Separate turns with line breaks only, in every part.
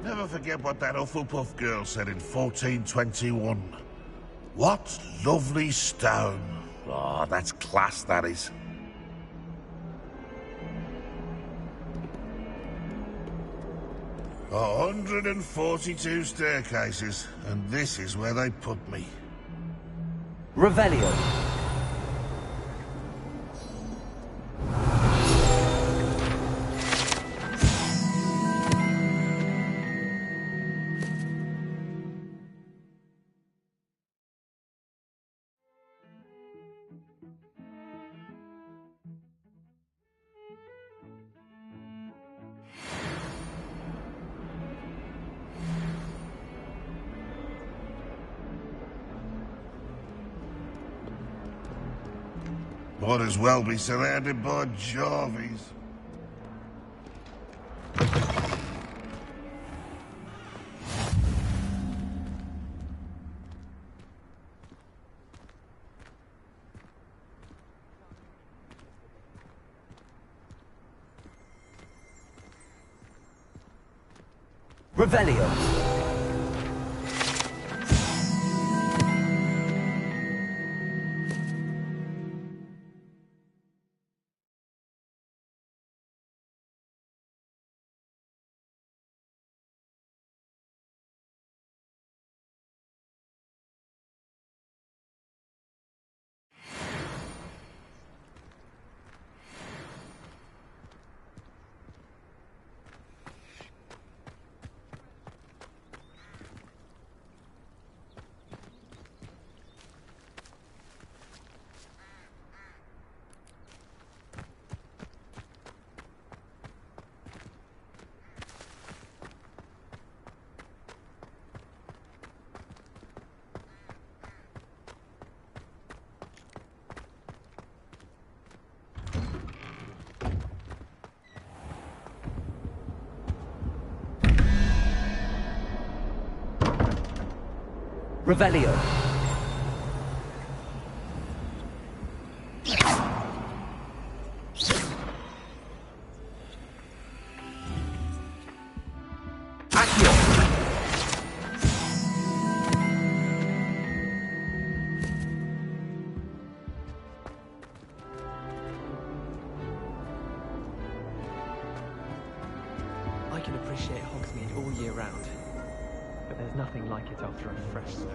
Never forget what that Hufflepuff girl said in 1421. What lovely stone. Oh, that's class, that is. A 142 staircases, and this is where they put me.
Revelio.
Might as well be surrounded by Jarvies.
Revelio. Revelio. Accio.
I can appreciate Hogsmeade all year round. But there's nothing like it after a fresh snow.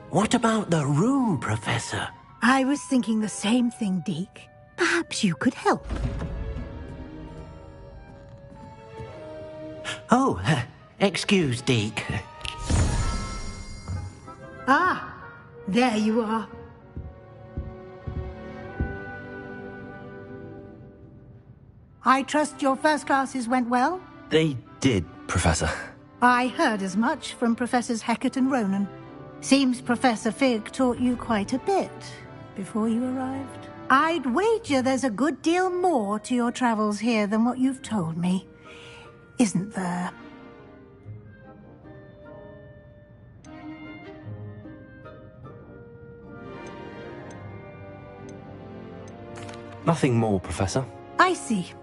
What about the room, Professor?
I was thinking the same thing, Deke. Perhaps you could help.
Oh, excuse, Deke.
Ah, there you are. I trust your first classes went well?
They did, Professor.
I heard as much from Professors Hecat and Ronan. Seems Professor Fig taught you quite a bit before you arrived. I'd wager there's a good deal more to your travels here than what you've told me. Isn't there?
Nothing more, Professor.
I see.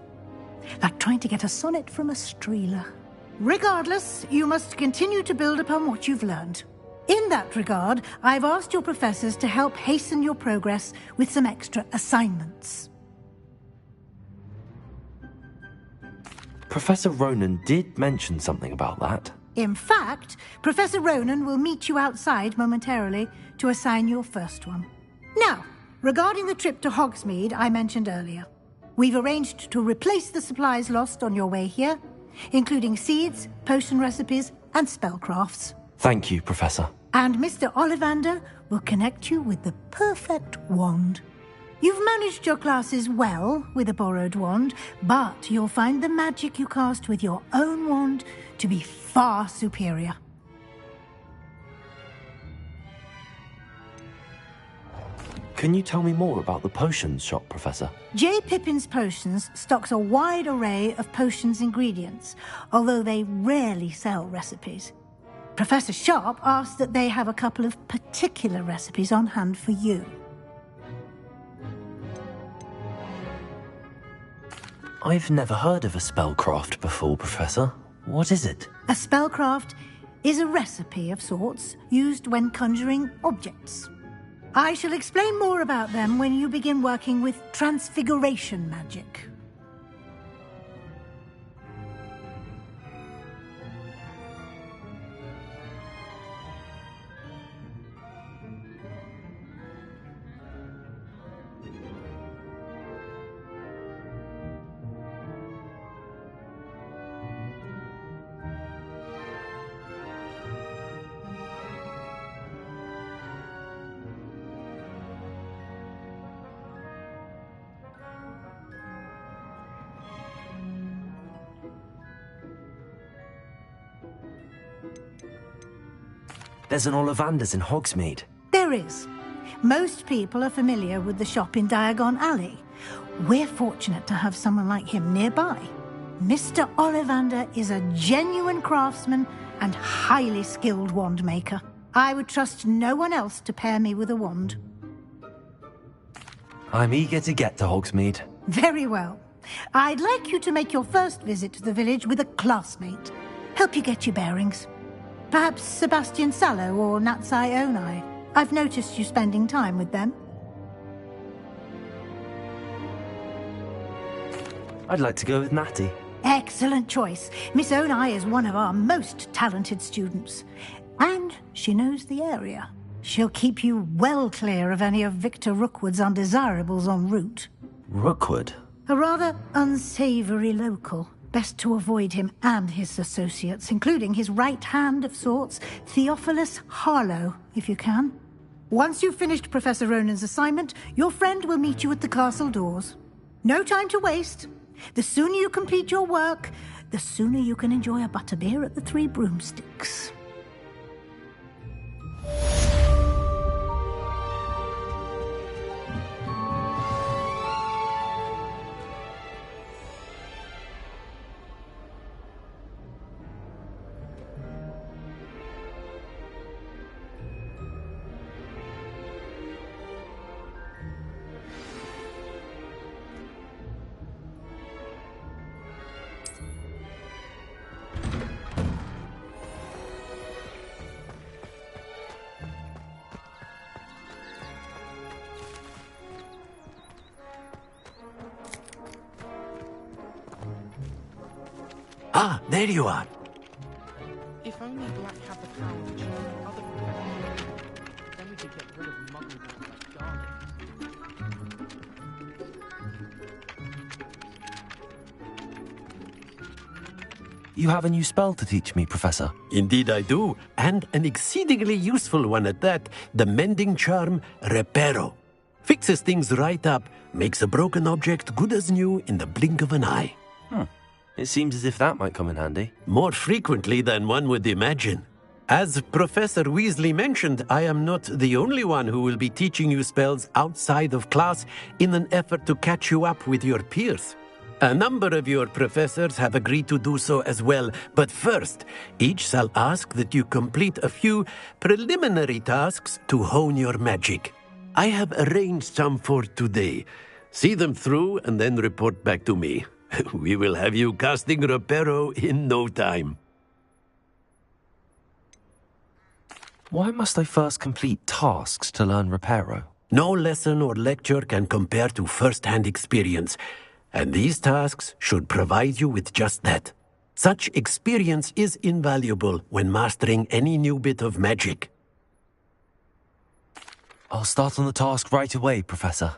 Like trying to get a sonnet from a streeler. Regardless, you must continue to build upon what you've learned. In that regard, I've asked your professors to help hasten your progress with some extra assignments.
Professor Ronan did mention something about that.
In fact, Professor Ronan will meet you outside momentarily to assign your first one. Now, Regarding the trip to Hogsmeade I mentioned earlier, we've arranged to replace the supplies lost on your way here, including seeds, potion recipes, and spellcrafts.
Thank you, Professor.
And Mr. Ollivander will connect you with the perfect wand. You've managed your classes well with a borrowed wand, but you'll find the magic you cast with your own wand to be far superior.
Can you tell me more about the potions shop, Professor?
J. Pippin's Potions stocks a wide array of potions ingredients, although they rarely sell recipes. Professor Sharp asked that they have a couple of particular recipes on hand for you.
I've never heard of a spellcraft before, Professor. What is it?
A spellcraft is a recipe of sorts used when conjuring objects. I shall explain more about them when you begin working with transfiguration magic.
There's an Ollivander's in Hogsmeade.
There is. Most people are familiar with the shop in Diagon Alley. We're fortunate to have someone like him nearby. Mr. Ollivander is a genuine craftsman and highly skilled wand maker. I would trust no one else to pair me with a wand.
I'm eager to get to Hogsmeade.
Very well. I'd like you to make your first visit to the village with a classmate. Help you get your bearings. Perhaps Sebastian Sallow or Natsai Onai. I've noticed you spending time with them.
I'd like to go with Natty.
Excellent choice. Miss Onai is one of our most talented students. And she knows the area. She'll keep you well clear of any of Victor Rookwood's undesirables en route.
Rookwood?
A rather unsavoury local. Best to avoid him and his associates, including his right hand of sorts, Theophilus Harlow, if you can. Once you've finished Professor Ronan's assignment, your friend will meet you at the castle doors. No time to waste. The sooner you complete your work, the sooner you can enjoy a butterbeer at the Three Broomsticks.
Ah, there you are.
If only Black had the power to change other professions, then we could get rid of muggles like Garlic.
You have a new spell to teach me, Professor.
Indeed I do, and an exceedingly useful one at that, the mending charm Reparo. Fixes things right up, makes a broken object good as new in the blink of an eye.
It seems as if that might come in handy.
More frequently than one would imagine. As Professor Weasley mentioned, I am not the only one who will be teaching you spells outside of class in an effort to catch you up with your peers. A number of your professors have agreed to do so as well, but first, each shall ask that you complete a few preliminary tasks to hone your magic. I have arranged some for today. See them through and then report back to me. We will have you casting Reparo in no time.
Why must I first complete tasks to learn Reparo?
No lesson or lecture can compare to first-hand experience, and these tasks should provide you with just that. Such experience is invaluable when mastering any new bit of magic.
I'll start on the task right away, Professor.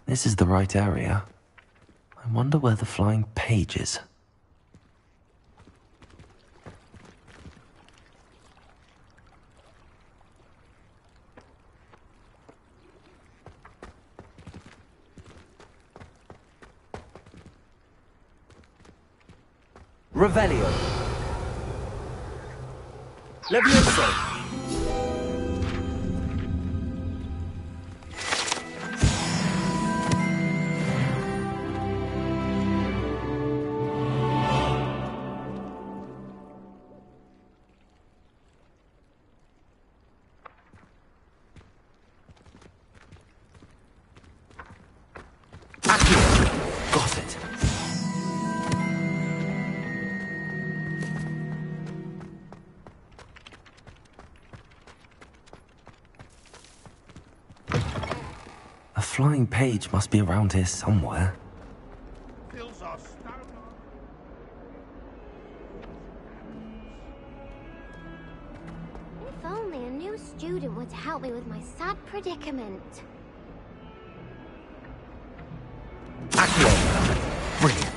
This is the right area. I wonder where the flying page is. Revelio. Levioso. Got it. A flying page must be around here somewhere.
Fills our stone.
If only a new student would help me with my sad predicament.
Brilliant.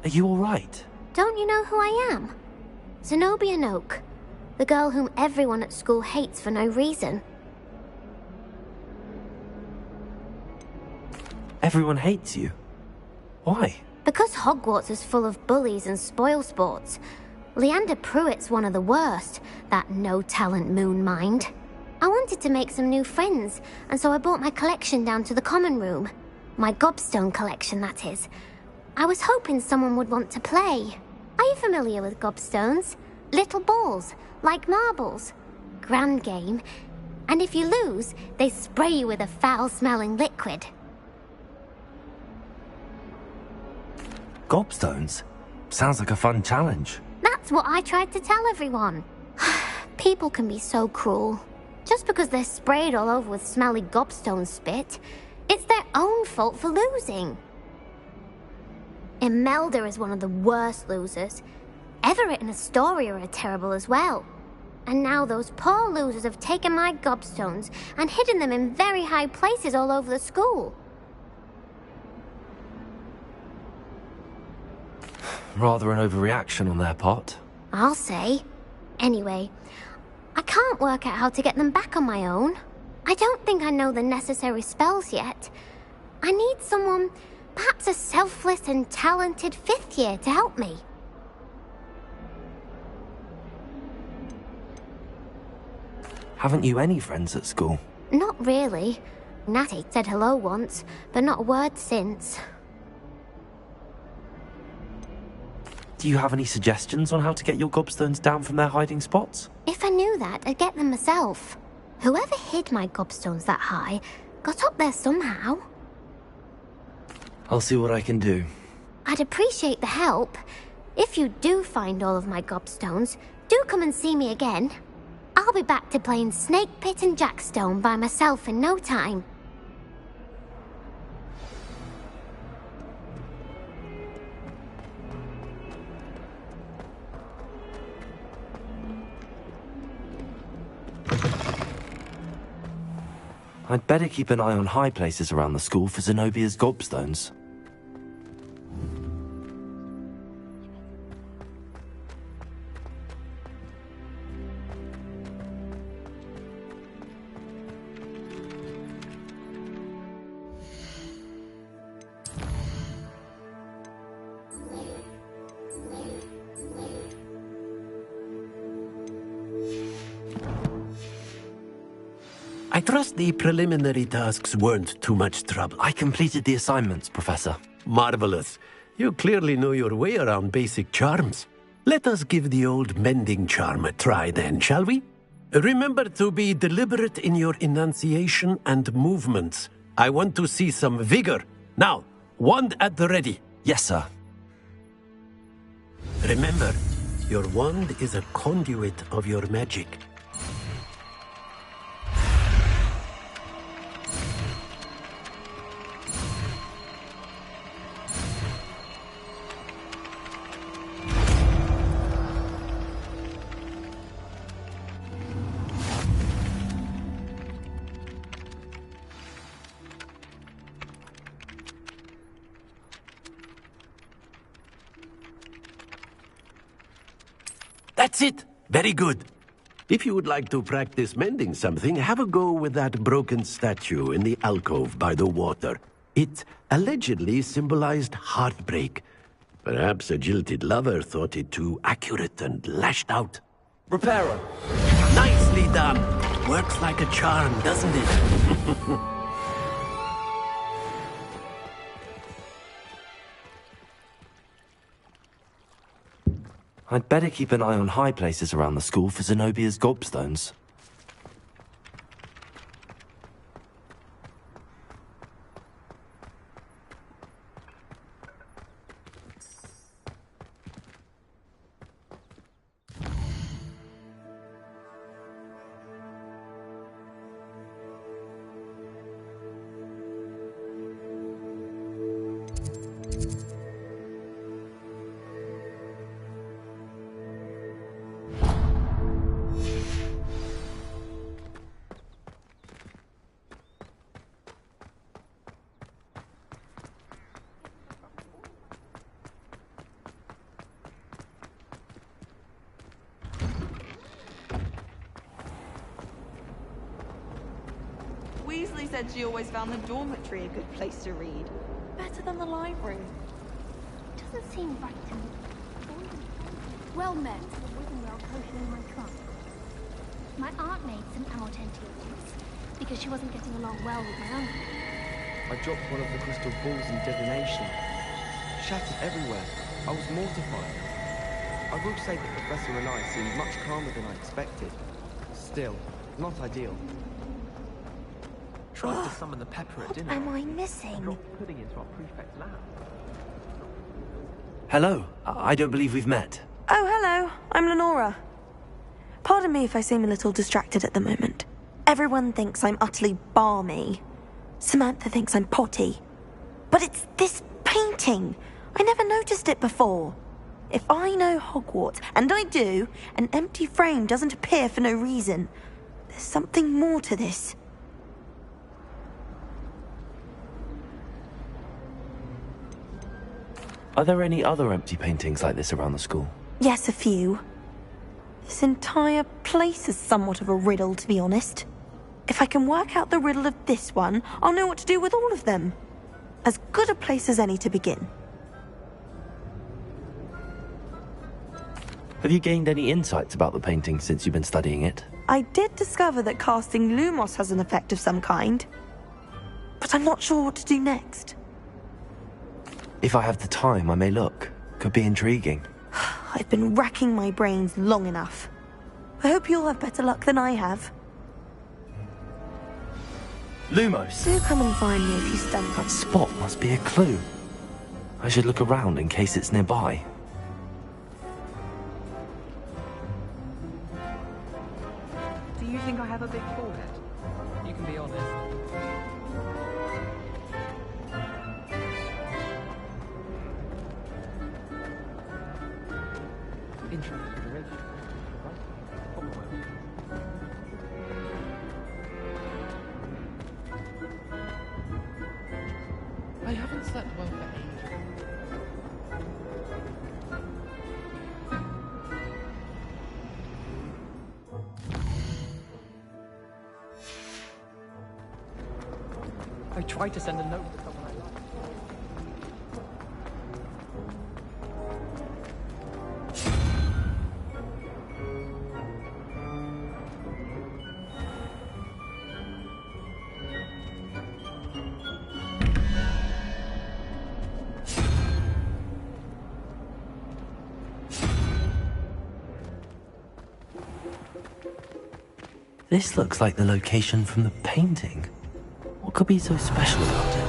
Are you all right?
Don't you know who I am? Zenobia Noak, the girl whom everyone at school hates for no reason.
Everyone hates you. Why?
Because Hogwarts is full of bullies and spoilsports. Leander Pruitt's one of the worst, that no-talent moon mind. I wanted to make some new friends, and so I brought my collection down to the common room. My gobstone collection, that is. I was hoping someone would want to play. Are you familiar with gobstones? Little balls, like marbles. Grand game. And if you lose, they spray you with a foul-smelling liquid.
Gobstones? Sounds like a fun challenge.
That's what I tried to tell everyone. People can be so cruel. Just because they're sprayed all over with smelly gobstone spit, it's their own fault for losing. Imelda is one of the worst losers. Everett and Astoria are terrible as well. And now those poor losers have taken my gobstones and hidden them in very high places all over the school.
Rather an overreaction on their part.
I'll say. Anyway, I can't work out how to get them back on my own. I don't think I know the necessary spells yet. I need someone, perhaps a selfless and talented fifth year to help me.
Haven't you any friends at school?
Not really. Natty said hello once, but not a word since.
Do you have any suggestions on how to get your gobstones down from their hiding spots?
If I knew that, I'd get them myself. Whoever hid my gobstones that high got up there somehow.
I'll see what I can do.
I'd appreciate the help. If you do find all of my gobstones, Do come and see me again. I'll be back to playing Snake Pit and Jackstone by myself in no time.
I'd better keep an eye on high places around the school for Zenobia's gobstones.
I trust the preliminary tasks weren't too much trouble.
I completed the assignments, Professor.
Marvelous. You clearly know your way around basic charms. Let us give the old mending charm a try then, shall we? Remember to be deliberate in your enunciation and movements. I want to see some vigor. Now, wand at the ready.
Yes, sir.
Remember, your wand is a conduit of your magic. That's it! Very good. If you would like to practice mending something, have a go with that broken statue in the alcove by the water. It allegedly symbolized heartbreak. Perhaps a jilted lover thought it too accurate and lashed out.
Reparo!
Nicely done! Works like a charm, doesn't it?
I'd better keep an eye on high places around the school for Zenobia's gobstones.
Weasley said she always found the dormitory a good place to read. Better than the library.
Doesn't seem right to me.
Well met. Well potion in my trunk. My aunt made some out antioxidants because she wasn't getting along well with my uncle.
I dropped one of the crystal balls in divination. Shattered everywhere. I was mortified. I will say that Professor and I seemed much calmer than I expected. Still, not ideal.
Tried to summon the pepper at dinner.
Am I missing?
Dropped pudding into our prefect's lab.
Hello. I don't believe we've met.
Oh, hello. I'm Lenora. Pardon me if I seem a little distracted at the moment. Everyone thinks I'm utterly balmy. Samantha thinks I'm potty. But it's this painting. I never noticed it before. If I know Hogwarts, and I do, an empty frame doesn't appear for no reason. There's something more to this.
Are there any other empty paintings like this around the school?
Yes, a few. This entire place is somewhat of a riddle, to be honest. If I can work out the riddle of this one, I'll know what to do with all of them. As good a place as any to begin.
Have you gained any insights about the painting since you've been studying it?
I did discover that casting Lumos has an effect of some kind. But I'm not sure what to do next.
If I have the time, I may look. Could be intriguing.
I've been racking my brains long enough. I hope you'll have better luck than I have.
Lumos!
Do come and find me if you stand.
That spot must be a clue. I should look around in case it's nearby.
interested in the relationship. Right? Probably won't be.
I haven't slept well for ages.
I tried to send a note to someone I like.
This looks like the location from the painting. What could be so special about it?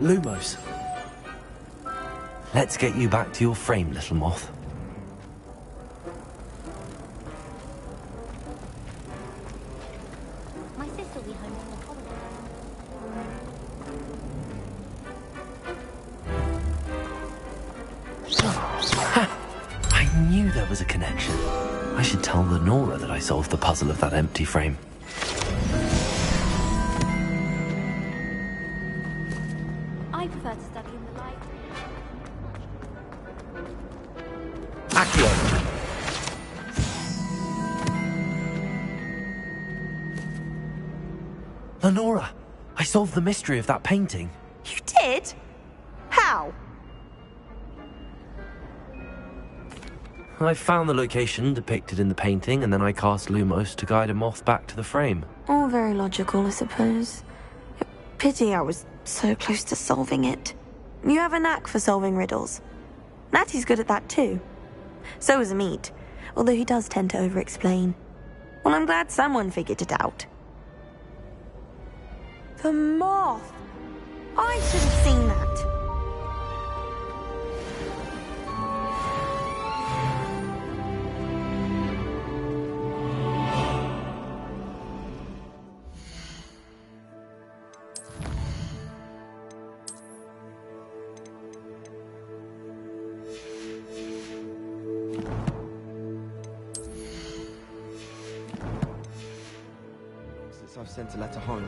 Lumos. Let's get you back to your frame, little moth.
My sister will be home for the holidays.
I knew there was a connection. I should tell Lenora that I solved the puzzle of that empty frame.
I prefer to study in the light.
Accio! Lenora, I solved the mystery of that painting.
You did? How?
I found the location depicted in the painting, and then I cast Lumos to guide a moth back to the frame.
All very logical, I suppose. Pity I was so close to solving it. You have a knack for solving riddles. Natty's good at that too. So is Amit, although he does tend to over-explain. Well, I'm glad someone figured it out. The moth! I should have seen that.
Since I've sent a letter home,